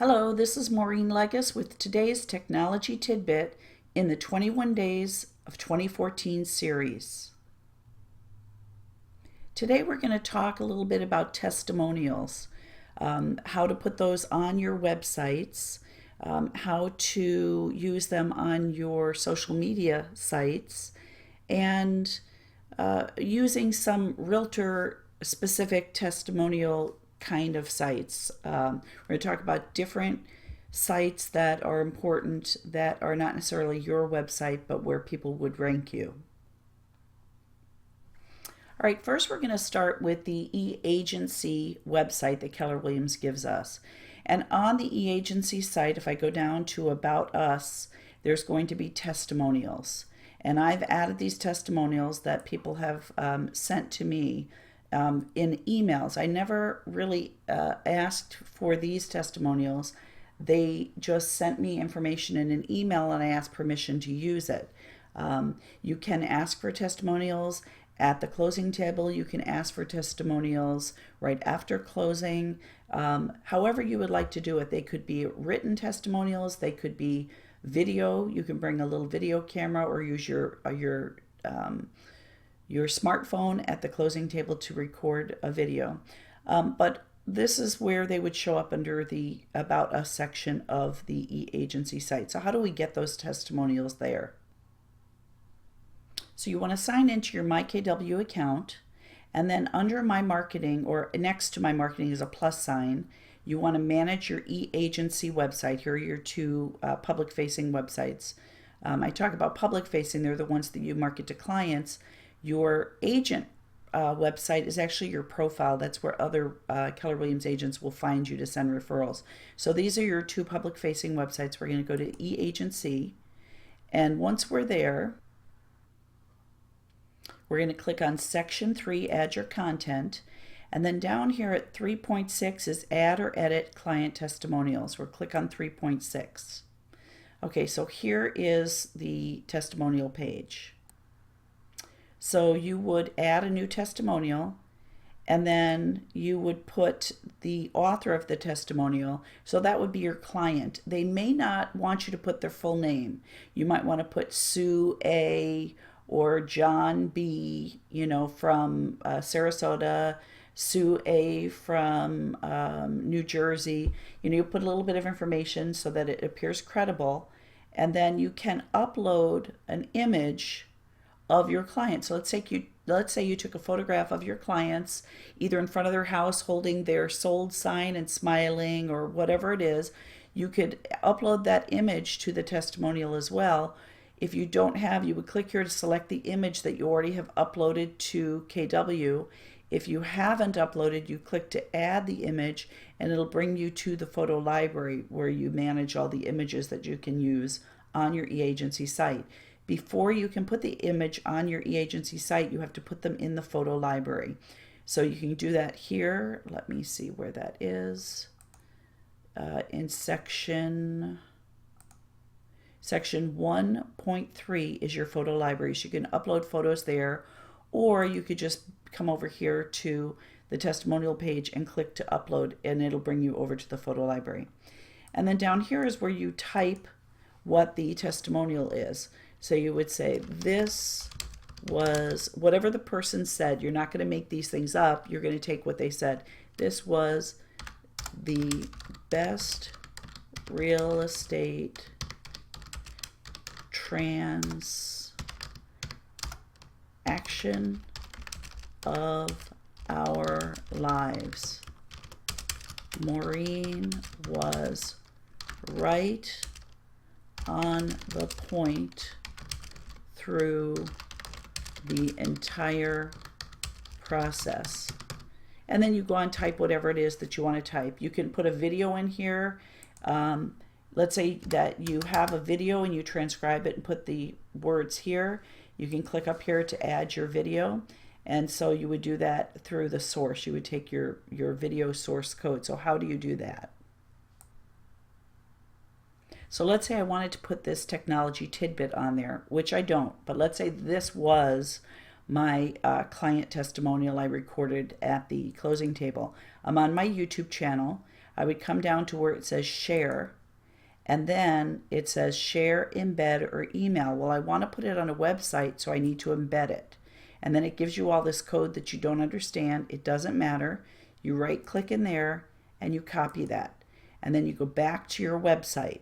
Hello, this is Maureen Legas with today's Technology Tidbit in the 21 Days of 2014 series. Today we're going to talk a little bit about testimonials, how to put those on your websites, how to use them on your social media sites, and using some realtor-specific testimonial kind of sites. We're going to talk about different sites that are important that are not necessarily your website, but where people would rank you. All right, first we're going to start with the e-agency website that Keller Williams gives us. And on the e-agency site, if I go down to About Us, there's going to be testimonials. And I've added these testimonials that people have sent to me in emails. I never really asked for these testimonials. They just sent me information in an email and I asked permission to use it. You can ask for testimonials at the closing table. You can ask for testimonials right after closing. However you would like to do it. They could be written testimonials. They could be video. You can bring a little video camera or use your smartphone at the closing table to record a video. But this is where they would show up under the About Us section of the e-agency site. So how do we get those testimonials there? So you want to sign into your MyKW account, and then under My Marketing, or next to My Marketing is a plus sign, you want to manage your e-agency website. Here are your two public-facing websites. I talk about public-facing, they're the ones that you market to clients. Your agent website is actually your profile. That's where other Keller Williams agents will find you to send referrals. So these are your two public-facing websites. We're going to go to e-agency, and once we're there, we're going to click on Section 3, Add Your Content, and then down here at 3.6 is Add or Edit Client Testimonials. We'll click on 3.6. Okay, so here is the testimonial page. So you would add a new testimonial, and then you would put the author of the testimonial. So that would be your client. They may not want you to put their full name. You might want to put Sue A. or John B., from Sarasota, Sue A. from New Jersey. You put a little bit of information so that it appears credible, and then you can upload an image of your client. So let's say you took a photograph of your clients either in front of their house holding their sold sign and smiling or whatever it is. You could upload that image to the testimonial as well. If you don't have, you would click here to select the image that you already have uploaded to KW. If you haven't uploaded, you click to add the image, and it'll bring you to the photo library where you manage all the images that you can use on your e-agency site. Before you can put the image on your e-agency site, you have to put them in the photo library. So you can do that here. Let me see where that is. In section 1.3 is your photo library. So you can upload photos there, or you could just come over here to the testimonial page and click to upload, and it'll bring you over to the photo library. And then down here is where you type what the testimonial is. So you would say, this was whatever the person said. You're not going to make these things up. You're going to take what they said. This was the best real estate transaction of our lives. Maureen was right on the point through the entire process. And then you go and type whatever it is that you want to type. You can put a video in here. Let's say that you have a video and you transcribe it and put the words here. You can click up here to add your video. And so you would do that through the source. You would take your video source code. So how do you do that? So let's say I wanted to put this technology tidbit on there, which I don't, but let's say this was my client testimonial I recorded at the closing table. I'm on my YouTube channel. I would come down to where it says share, and then it says share, embed, or email. Well, I want to put it on a website, so I need to embed it. And then it gives you all this code that you don't understand. It doesn't matter. You right click in there and you copy that. And then you go back to your website.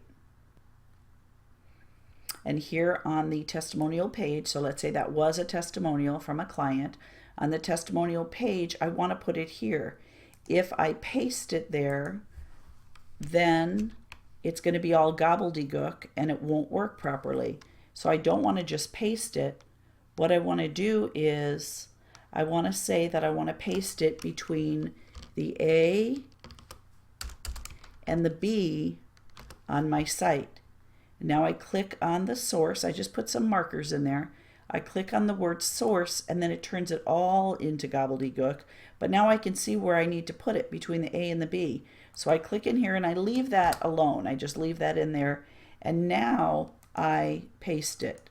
And here on the testimonial page, so let's say that was a testimonial from a client. On the testimonial page, I want to put it here. If I paste it there, then it's going to be all gobbledygook and it won't work properly. So I don't want to just paste it. What I want to do is I want to say that I want to paste it between the A and the B on my site. Now I click on the source. I just put some markers in there. I click on the word source and then it turns it all into gobbledygook. But now I can see where I need to put it between the A and the B. So I click in here and I leave that alone. I just leave that in there. And now I paste it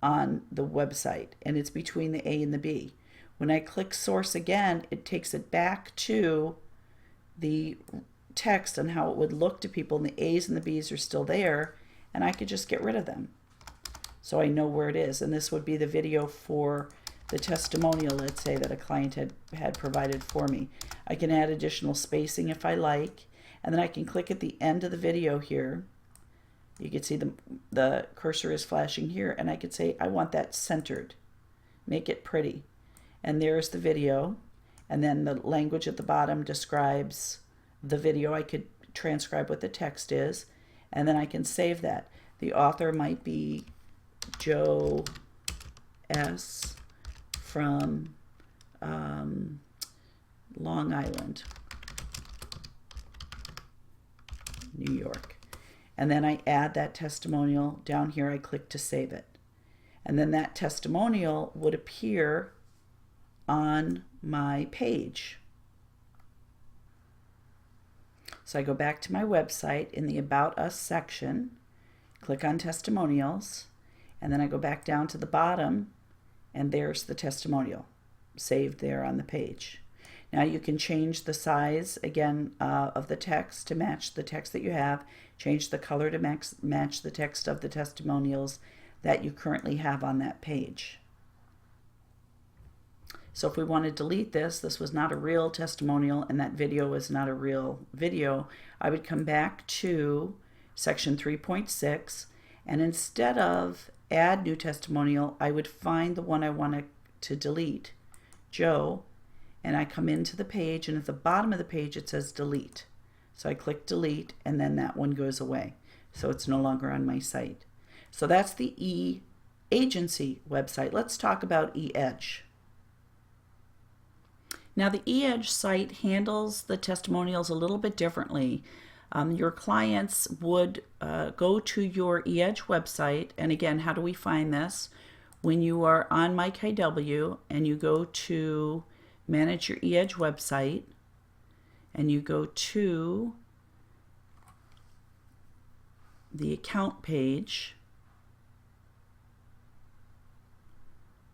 on the website and it's between the A and the B. When I click source again, it takes it back to the text and how it would look to people, and the A's and the B's are still there, and I could just get rid of them. So I know where it is, and this would be the video for the testimonial, let's say, that a client had provided for me. I can add additional spacing if I like, and then I can click at the end of the video here. You can see the cursor is flashing here, and I could say I want that centered. Make it pretty. And there's the video, and then the language at the bottom describes the video. I could transcribe what the text is, and then I can save that. The author might be Joe S. from Long Island, New York. And then I add that testimonial down here. I click to save it. And then that testimonial would appear on my page. So I go back to my website in the About Us section, click on Testimonials, and then I go back down to the bottom, and there's the testimonial saved there on the page. Now you can change the size again of the text to match the text that you have, change the color to match the text of the testimonials that you currently have on that page. So if we want to delete this was not a real testimonial and that video was not a real video, I would come back to section 3.6, and instead of add new testimonial, I would find the one I wanted to delete, Joe, and I come into the page, and at the bottom of the page it says delete. So I click delete, and then that one goes away. So it's no longer on my site. So that's the e-agency website. Let's talk about eEdge. Now the eEdge site handles the testimonials a little bit differently. Your clients would go to your eEdge website, and again, how do we find this? When you are on Mike IW and you go to manage your eEdge website, and you go to the account page,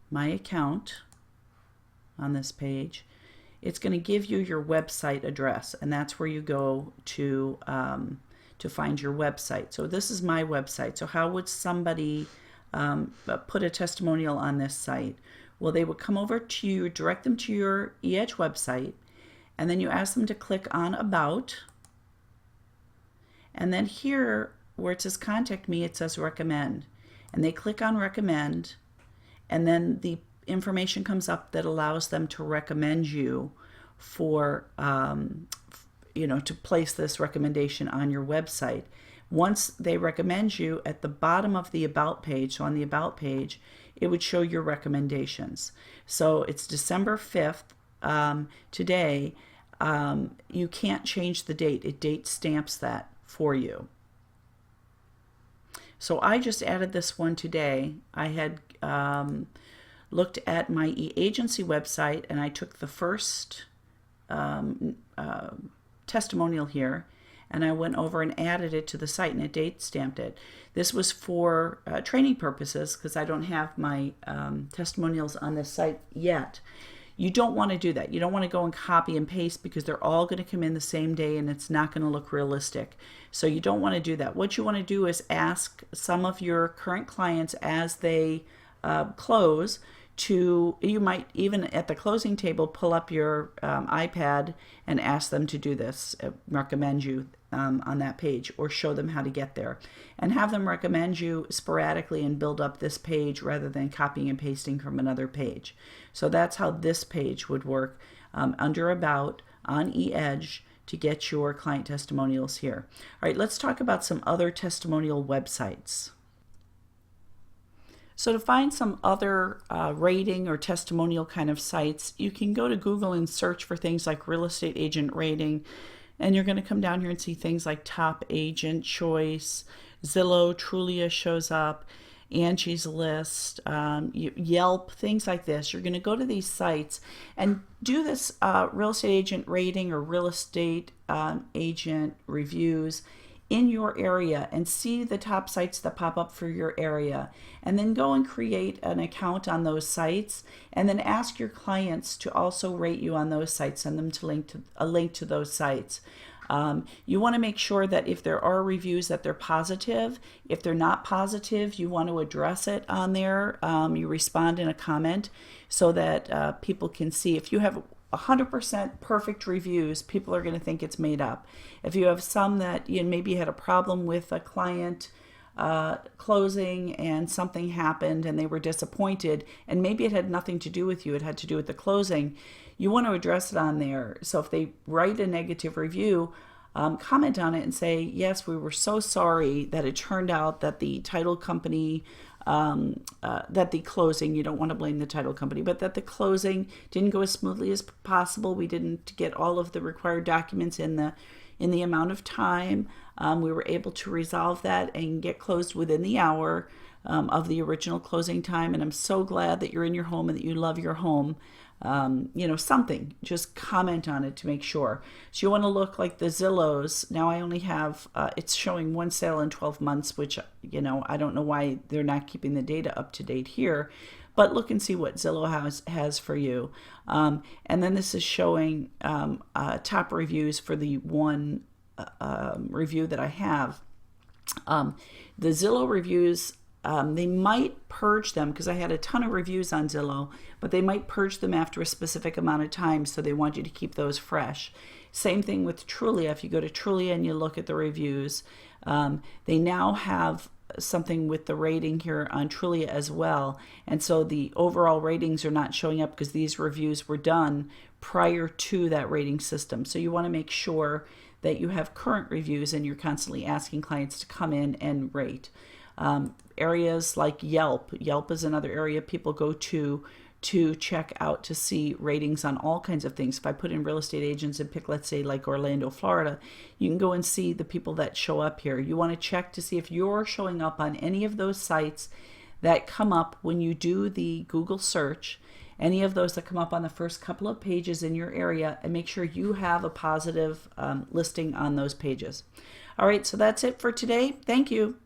my account on this page, it's going to give you your website address, and that's where you go to find your website. So this is my website. So how would somebody put a testimonial on this site? Well, they would come over to you, direct them to your eEdge website, and then you ask them to click on About, and then here where it says Contact Me, it says Recommend, and they click on Recommend, and then the information comes up that allows them to recommend you for, to place this recommendation on your website. Once they recommend you, at the bottom of the About page, so on the About page, it would show your recommendations. So it's December 5th today. You can't change the date. It date stamps that for you. So I just added this one today. I had looked at my eAgency website, and I took the first testimonial here, and I went over and added it to the site, and it date stamped it. This was for training purposes because I don't have my testimonials on this site yet. You don't want to do that. You don't want to go and copy and paste because they're all going to come in the same day and it's not going to look realistic. So you don't want to do that. What you want to do is ask some of your current clients as they close to, you might even at the closing table pull up your iPad and ask them to do this, recommend you on that page, or show them how to get there, and have them recommend you sporadically and build up this page rather than copying and pasting from another page. So that's how this page would work under About on eEdge to get your client testimonials here. All right, let's talk about some other testimonial websites. So to find some other rating or testimonial kind of sites, you can go to Google and search for things like real estate agent rating, and you're going to come down here and see things like Top Agent Choice, Zillow, Trulia shows up, Angie's List, Yelp, things like this. You're going to go to these sites and do this real estate agent rating or real estate agent reviews in your area and see the top sites that pop up for your area, and then go and create an account on those sites, and then ask your clients to also rate you on those sites. Send them to a link to those sites. You want to make sure that if there are reviews that they're positive. If they're not positive, you want to address it on there. You respond in a comment so that people can see. If you have 100% perfect reviews, people are going to think it's made up. If you have some that maybe had a problem with a client closing and something happened and they were disappointed, and maybe it had nothing to do with you, it had to do with the closing, you want to address it on there. So if they write a negative review, comment on it and say, yes, we were so sorry that it turned out that the title company, that the closing, you don't want to blame the title company, but that the closing didn't go as smoothly as possible. We didn't get all of the required documents in the amount of time. We were able to resolve that and get closed within the hour of the original closing time. And I'm so glad that you're in your home and that you love your home. Something, just comment on it to make sure. So you want to look like the Zillows. Now I only have, it's showing one sale in 12 months, which, I don't know why they're not keeping the data up to date here, but look and see what Zillow has for you. And then this is showing top reviews for the one review that I have. The Zillow reviews, they might purge them because I had a ton of reviews on Zillow, but they might purge them after a specific amount of time, so they want you to keep those fresh. Same thing with Trulia. If you go to Trulia and you look at the reviews, they now have something with the rating here on Trulia as well, and so the overall ratings are not showing up because these reviews were done prior to that rating system. So you want to make sure that you have current reviews and you're constantly asking clients to come in and rate. Areas like Yelp. Yelp is another area people go to check out to see ratings on all kinds of things. If I put in real estate agents and pick, let's say, like Orlando, Florida, you can go and see the people that show up here. You want to check to see if you're showing up on any of those sites that come up when you do the Google search, any of those that come up on the first couple of pages in your area, and make sure you have a positive listing on those pages. All right, so that's it for today. Thank you.